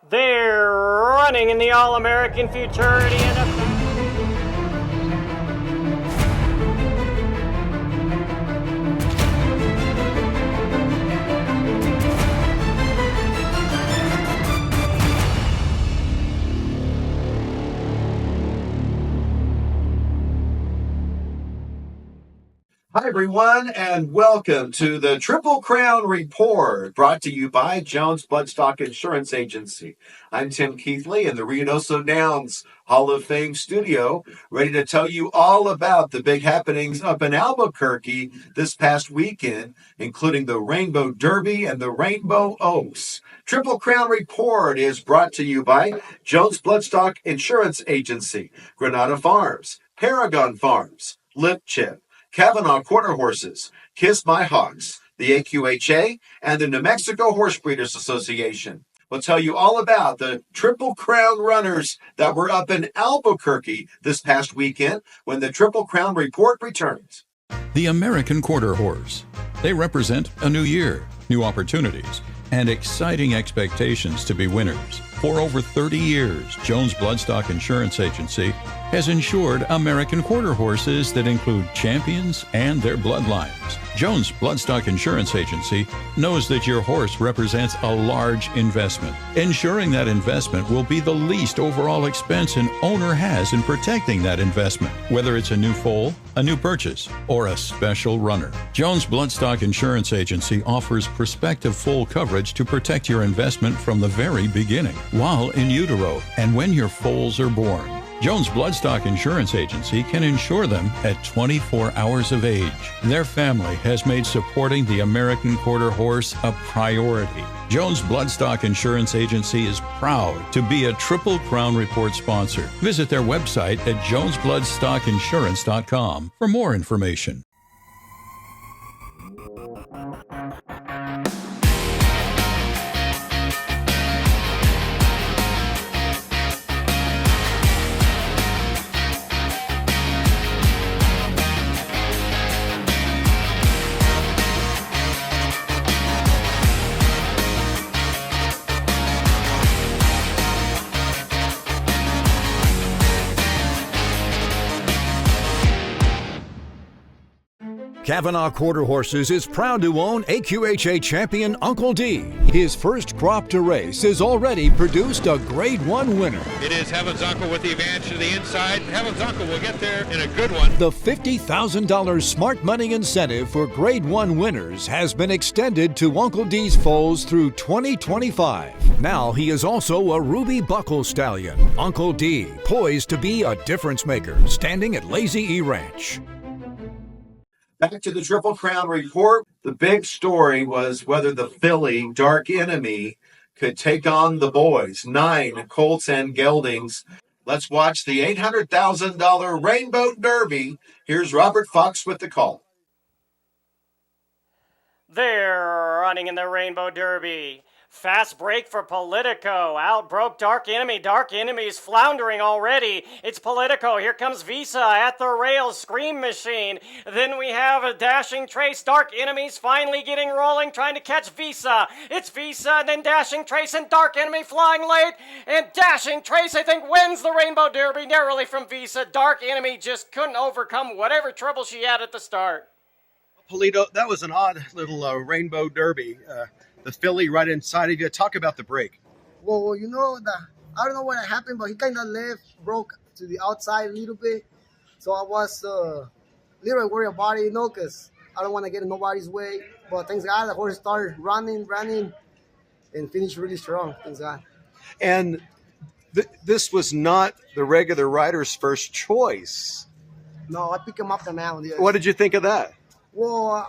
They're running in the All-American Futurity and Hi, everyone, and welcome to the Triple Crown Report, brought to you by Jones Bloodstock Insurance Agency. I'm Tim Keithley in the Ruidoso Downs Hall of Fame studio, ready to tell you all about the big happenings up in Albuquerque this past weekend, including the Rainbow Derby and the Rainbow Oaks. Triple Crown Report is brought to you by Jones Bloodstock Insurance Agency, Granada Farms, Paragon Farms, Lip Chip, Kavanaugh Quarter Horses, Kiss My Hawks, the AQHA, and the New Mexico Horse Breeders Association. We'll tell you all about the Triple Crown runners that were up in Albuquerque this past weekend when the Triple Crown Report returns. The American Quarter Horse. They represent a new year, new opportunities, and exciting expectations to be winners. For over 30 years, Jones Bloodstock Insurance Agency has insured American quarter horses that include champions and their bloodlines. Jones Bloodstock Insurance Agency knows that your horse represents a large investment. Ensuring that investment will be the least overall expense an owner has in protecting that investment, whether it's a new foal, a new purchase, or a special runner. Jones Bloodstock Insurance Agency offers prospective full coverage to protect your investment from the very beginning, while in utero, and when your foals are born. Jones Bloodstock Insurance Agency can insure them at 24 hours of age. Their family has made supporting the American quarter horse a priority. Jones Bloodstock Insurance Agency is proud to be a Triple Crown Report sponsor. Visit their website at jonesbloodstockinsurance.com for more information. Kavanaugh Quarter Horses is proud to own AQHA champion Uncle D. His first crop to race has already produced a Grade 1 winner. It is Heaven's Uncle with the advantage to the inside. Heaven's Uncle will get there in a good one. The $50,000 smart money incentive for Grade 1 winners has been extended to Uncle D's foals through 2025. Now he is also a Ruby Buckle stallion. Uncle D, poised to be a difference maker, standing at Lazy E Ranch. Back to the Triple Crown Report. The big story was whether the filly, Dark Enemy, could take on the boys, 9 colts and geldings. Let's watch the $800,000 Rainbow Derby. Here's Robert Fox with the call. they're running in the Rainbow Derby. Fast break for Politico. Out broke Dark Enemy. Dark Enemy's floundering already. It's Politico. Here comes Visa at the rails. Scream Machine. Then we have a Dashing Trace. Dark Enemy's finally getting rolling, trying to catch Visa. It's Visa, then Dashing Trace, and Dark Enemy flying late. And Dashing Trace, I think, wins the Rainbow Derby narrowly from Visa. Dark Enemy just couldn't overcome whatever trouble she had at the start. Polito, that was an odd little Rainbow Derby. The filly right inside of you. Talk about the break. Well, you know, I don't know what happened, but he kind of broke to the outside a little bit. So I was a little worried about it, you know, because I don't want to get in nobody's way. But thanks God, the horse started running, and finished really strong. Thanks God. And this was not the regular rider's first choice. No, I picked him up the mound. Yes. What did you think of that? Well,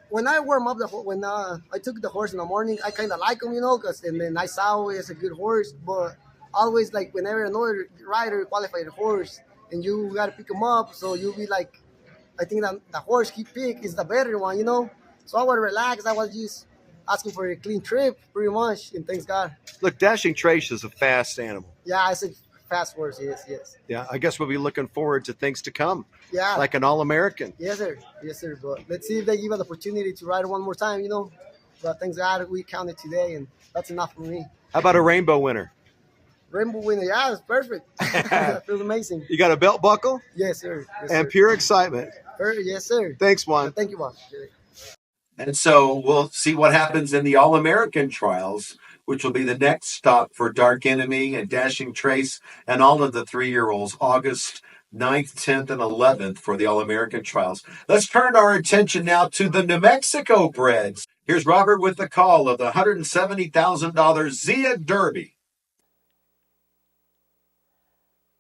when I warm up when I took the horse in the morning, I kind of like him, you know, and then I saw it's a good horse. But always, like, whenever another rider qualified a horse and you got to pick him up, so you'll be like, I think that the horse he picked is the better one, you know. So I was relaxed. I was just asking for a clean trip, pretty much, and thanks God. Look, Dashing Trace is a fast animal. Yeah, I said fast horse, yes. Yeah, I guess we'll be looking forward to things to come. Yeah. Like an All-American. Yes, sir. But let's see if they give us the opportunity to ride it one more time, you know. But thanks God we counted today, and that's enough for me. How about a rainbow winner? Rainbow winner, yeah, it's perfect. Feels amazing. You got a belt buckle? Yes, sir. Yes, And sir. pure excitement. Yes, sir. Thanks, Juan. Thank you, Juan. And so we'll see what happens in the All-American trials, which will be the next stop for Dark Enemy and Dashing Trace and all of the 3-year-olds, August 9th, 10th, and 11th for the All-American trials. Let's turn our attention now to the New Mexico breds. Here's Robert with the call of the $170,000 Zia Derby.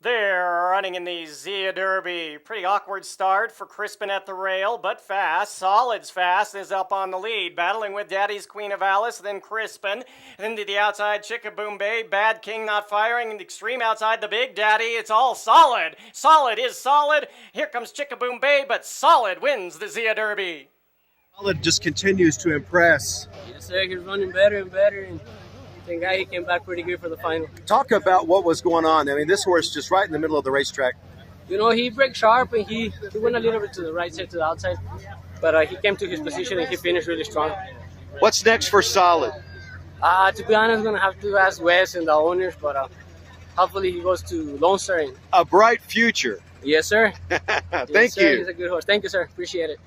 They're running in the Zia Derby. Pretty awkward start for Crispin at the rail, but fast. Solid's fast is up on the lead, battling with Daddy's Queen of Alice, then Crispin. Then to the outside, Chickaboom Bay. Bad King not firing. And the extreme outside, the Big Daddy. It's all Solid. Solid is Solid. Here comes Chickaboom Bay, but Solid wins the Zia Derby. Solid just continues to impress. Yes, sir. He's running better and better. And thank God he came back pretty good for the final. Talk about what was going on. I mean, this horse just right in the middle of the racetrack. You know, he braked sharp and he went a little bit to the right side, to the outside. But he came to his position and he finished really strong. What's next for Solid? To be honest, I'm going to have to ask Wes and the owners, but hopefully he goes to Lone Star. A bright future. Yes, sir. Thank you. He's a good horse. Thank you, sir. Appreciate it.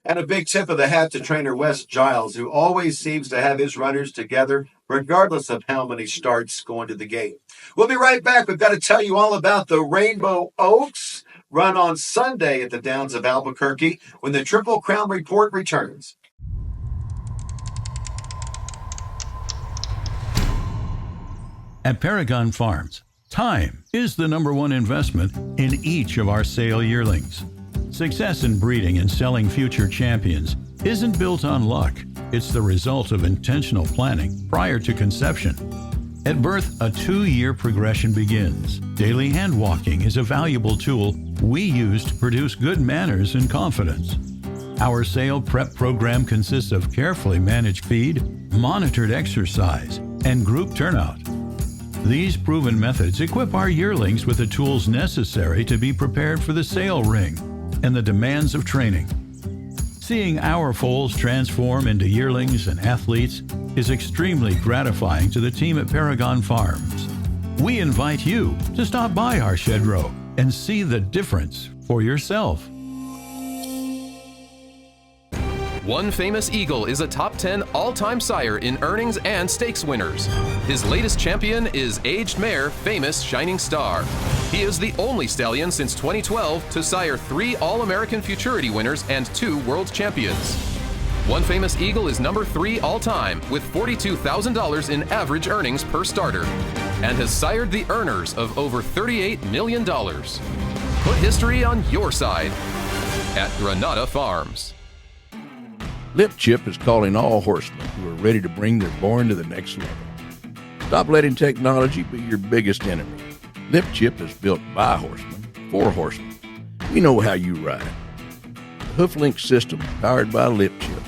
And a big tip of the hat to trainer Wes Giles, who always seems to have his runners together, regardless of how many starts going to the gate. We'll be right back. We've got to tell you all about the Rainbow Oaks run on Sunday at the Downs of Albuquerque when the Triple Crown Report returns. At Paragon Farms, time is the #1 investment in each of our sale yearlings. Success in breeding and selling future champions isn't built on luck. It's the result of intentional planning prior to conception. At birth, a 2-year progression begins. Daily hand walking is a valuable tool we use to produce good manners and confidence. Our sale prep program consists of carefully managed feed, monitored exercise, and group turnout. These proven methods equip our yearlings with the tools necessary to be prepared for the sale ring and the demands of training. Seeing our foals transform into yearlings and athletes is extremely gratifying to the team at Paragon Farms. We invite you to stop by our shed row and see the difference for yourself. One Famous Eagle is a top 10 all-time sire in earnings and stakes winners. His latest champion is aged mare Famous Shining Star. He is the only stallion since 2012 to sire 3 All-American Futurity winners and 2 world champions. One Famous Eagle is number 3 all-time with $42,000 in average earnings per starter and has sired the earners of over $38 million. Put history on your side at Granada Farms. Lip Chip is calling all horsemen who are ready to bring their born to the next level. Stop letting technology be your biggest enemy. Lip Chip is built by horsemen, for horsemen. We know how you ride. The HoofLink system, powered by Lip Chip,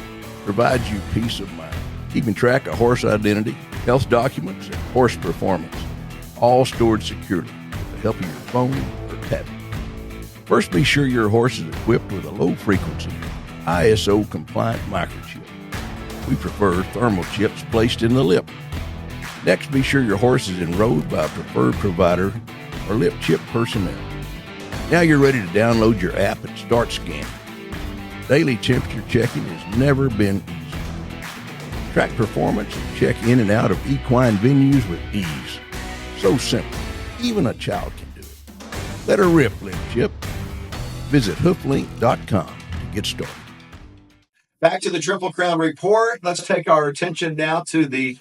provides you peace of mind, keeping track of horse identity, health documents, and horse performance, all stored securely with the help of your phone or tablet. First, be sure your horse is equipped with a low-frequency, ISO-compliant microchip. We prefer thermal chips placed in the lip. Next, be sure your horse is enrolled by a preferred provider or Lip Chip personnel. Now you're ready to download your app and start scanning. Daily temperature checking has never been easier. Track performance and check in and out of equine venues with ease. So simple, even a child can do it. Let her rip, Lip Chip. Visit hooflink.com to get started. Back to the Triple Crown Report. Let's take our attention now to the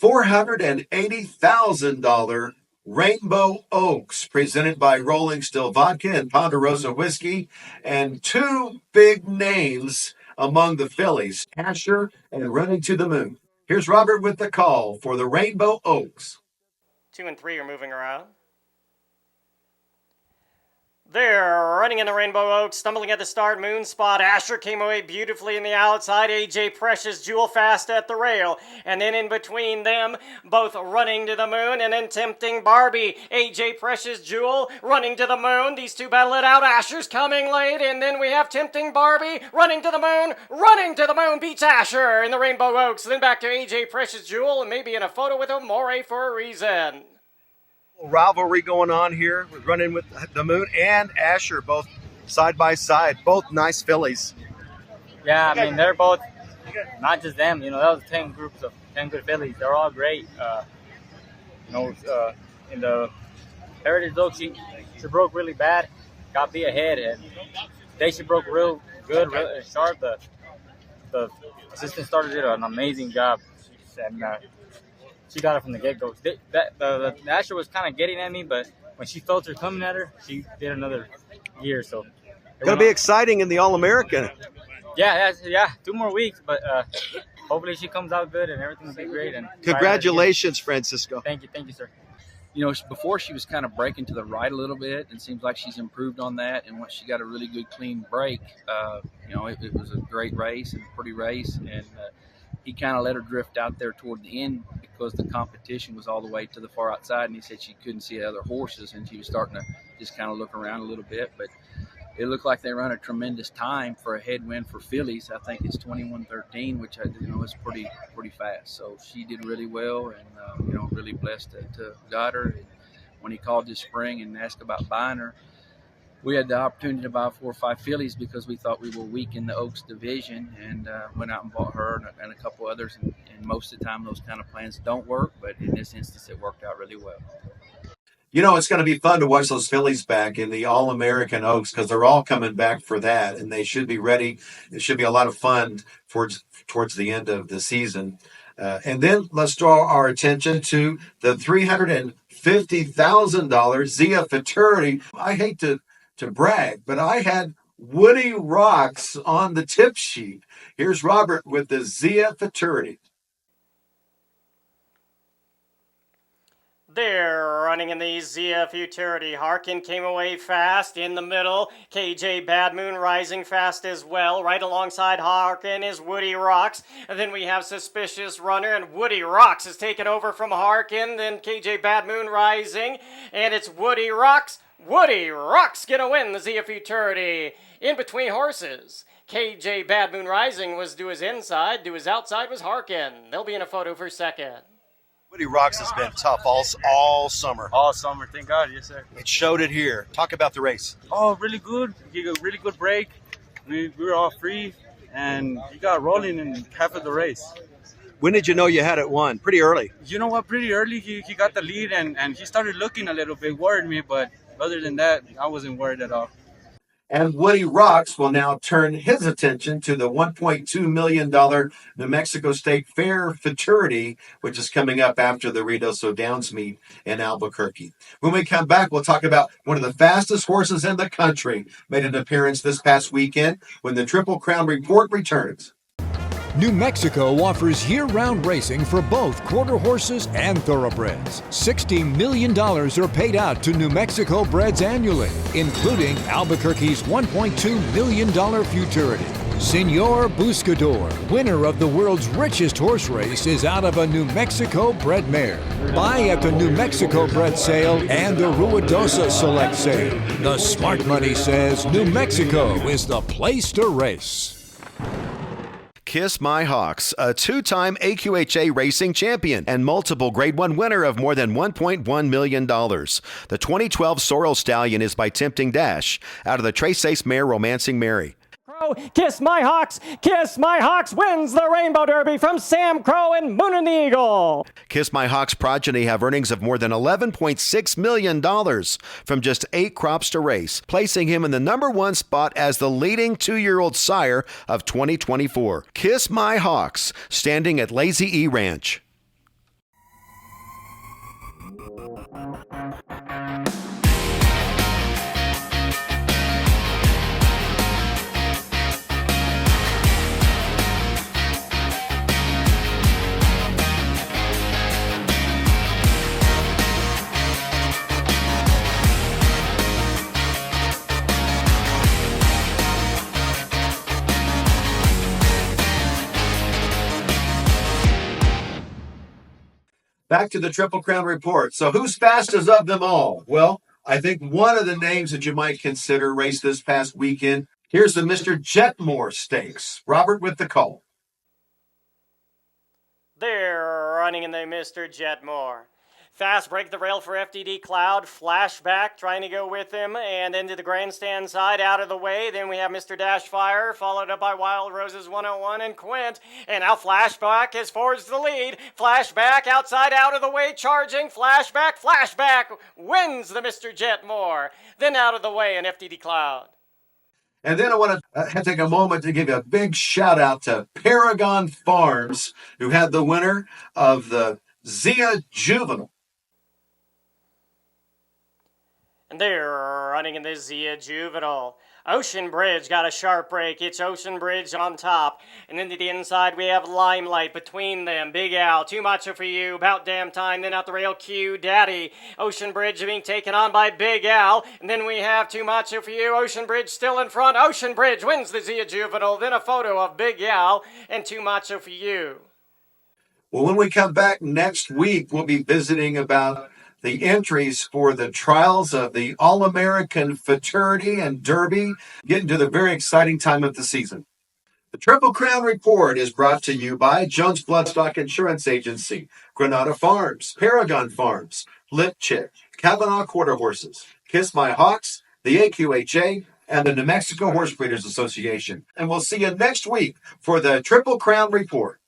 $480,000 Rainbow Oaks, presented by Rolling Still Vodka and Ponderosa Whiskey, and 2 big names among the fillies, Asher and Running to the Moon. Here's Robert with the call for the Rainbow Oaks. 2 and 3 are moving around. They're running in the Rainbow Oaks, stumbling at the start, Moonspot. Asher came away beautifully in the outside. AJ Precious, Jewel fast at the rail. And then in between them, both running to the moon, and then Tempting Barbie. AJ Precious, Jewel running to the moon. These two battle it out. Asher's coming late, and then we have Tempting Barbie running to the moon, beats Asher in the Rainbow Oaks. Then back to AJ Precious, Jewel, and maybe in a photo with Amore for a reason. Rivalry going on here. We're running with the Moon and Asher, both side by side. Both nice fillies. Yeah, I mean, they're both, not just them, that was 10 groups of 10 good fillies. They're all great. In the Heritage Oaks, she broke really bad, got beat ahead, and today she broke real good, real sharp. The assistant starter did an amazing job, and she got it from the get-go. The Asher was kind of getting at me, but when she felt her coming at her, she did another gear. So Going to be exciting in the All-American. Yeah, 2 more weeks, but hopefully she comes out good and everything will be great. And Congratulations, Francisco. Thank you, sir. Before she was kind of breaking to the right a little bit, and it seems like she's improved on that. And once she got a really good, clean break, it was a great race and a pretty race. And he kind of let her drift out there toward the end because the competition was all the way to the far outside. And he said she couldn't see other horses, and she was starting to just kind of look around a little bit. But it looked like they run a tremendous time for a headwind for fillies. I think it's 21:13, which is pretty fast. So she did really well, and really blessed to got her. And when he called this spring and asked about buying her, we had the opportunity to buy 4 or 5 fillies because we thought we were weak in the Oaks division, and went out and bought her and a couple others. And most of the time, those kind of plans don't work, but in this instance, it worked out really well. It's going to be fun to watch those fillies back in the All-American Oaks because they're all coming back for that, and they should be ready. It should be a lot of fun towards the end of the season. And then let's draw our attention to the $350,000 Zia Futurity. I hate to brag, but I had Woody Rocks on the tip sheet. Here's Robert with the Zia Futurity. They're running in the Zia Futurity. Harkin came away fast in the middle. KJ Bad Moon rising fast as well. Right alongside Harkin is Woody Rocks. And then we have Suspicious Runner, and Woody Rocks is taken over from Harkin. Then KJ Bad Moon rising, and it's Woody Rocks. Woody Rocks gonna win the Zia Futurity. In between horses, KJ Bad Moon rising was to his inside. To his outside was Harkin. They'll be in a photo for second. Woody Rocks has been tough all summer. All summer, thank God, yes, sir. It showed it here. Talk about the race. Oh, really good. He got a really good break. We were all free, and he got rolling in half of the race. When did you know you had it won? Pretty early. You know what? Pretty early, he got the lead, and he started looking a little bit, worried me, but other than that, I wasn't worried at all. And Woody Rocks will now turn his attention to the $1.2 million New Mexico State Fair Futurity, which is coming up after the Ruidoso Downs meet in Albuquerque. When we come back, we'll talk about one of the fastest horses in the country. Made an appearance this past weekend when the Triple Crown Report returns. New Mexico offers year-round racing for both quarter horses and thoroughbreds. $60 million are paid out to New Mexico breds annually, including Albuquerque's $1.2 million Futurity. Senor Buscador, winner of the world's richest horse race, is out of a New Mexico bred mare. Buy at the New Mexico bred sale and the Ruidosa Select sale. The smart money says New Mexico is the place to race. Kiss My Hawks, a 2-time AQHA racing champion and multiple Grade 1 winner of more than $1.1 million. The 2012 Sorrel Stallion is by Tempting Dash, out of the Tres Ace mare Romancing Mary. Kiss My Hawks wins the Rainbow Derby from Sam Crow and Moon and the Eagle. Kiss My Hawks progeny have earnings of more than $11.6 million from just 8 crops to race, placing him in the #1 spot as the leading 2-year-old sire of 2024. Kiss My Hawks, standing at Lazy E Ranch. Back to the Triple Crown report. So who's fastest of them all? Well, I think one of the names that you might consider raced this past weekend. Here's the Mr. Jetmore Stakes. Robert with the call. They're running in the Mr. Jetmore. Fast break the rail for FDD Cloud. Flashback trying to go with him and into the grandstand side out of the way. Then we have Mr. Dashfire followed up by Wild Roses 101 and Quint. And now Flashback has forged the lead. Flashback outside out of the way charging. Flashback wins the Mr. Jetmore. Then out of the way in FDD Cloud. And then I want to take a moment to give a big shout out to Paragon Farms, who had the winner of the Zia Juvenile. And they're running in the Zia Juvenile. Ocean Bridge got a sharp break. It's Ocean Bridge on top. And then to the inside, we have Limelight between them. Big Al, Too Macho for You, About Damn Time. Then out the rail, Q Daddy. Ocean Bridge being taken on by Big Al. And then we have Too Macho for You. Ocean Bridge still in front. Ocean Bridge wins the Zia Juvenile. Then a photo of Big Al and Too Macho for You. Well, when we come back next week, we'll be visiting about the entries for the trials of the All-American Fraternity and Derby, getting to the very exciting time of the season. The Triple Crown Report is brought to you by Jones Bloodstock Insurance Agency, Granada Farms, Paragon Farms, Lip Chip, Kavanaugh Quarter Horses, Kiss My Hawks, the AQHA, and the New Mexico Horse Breeders Association. And we'll see you next week for the Triple Crown Report.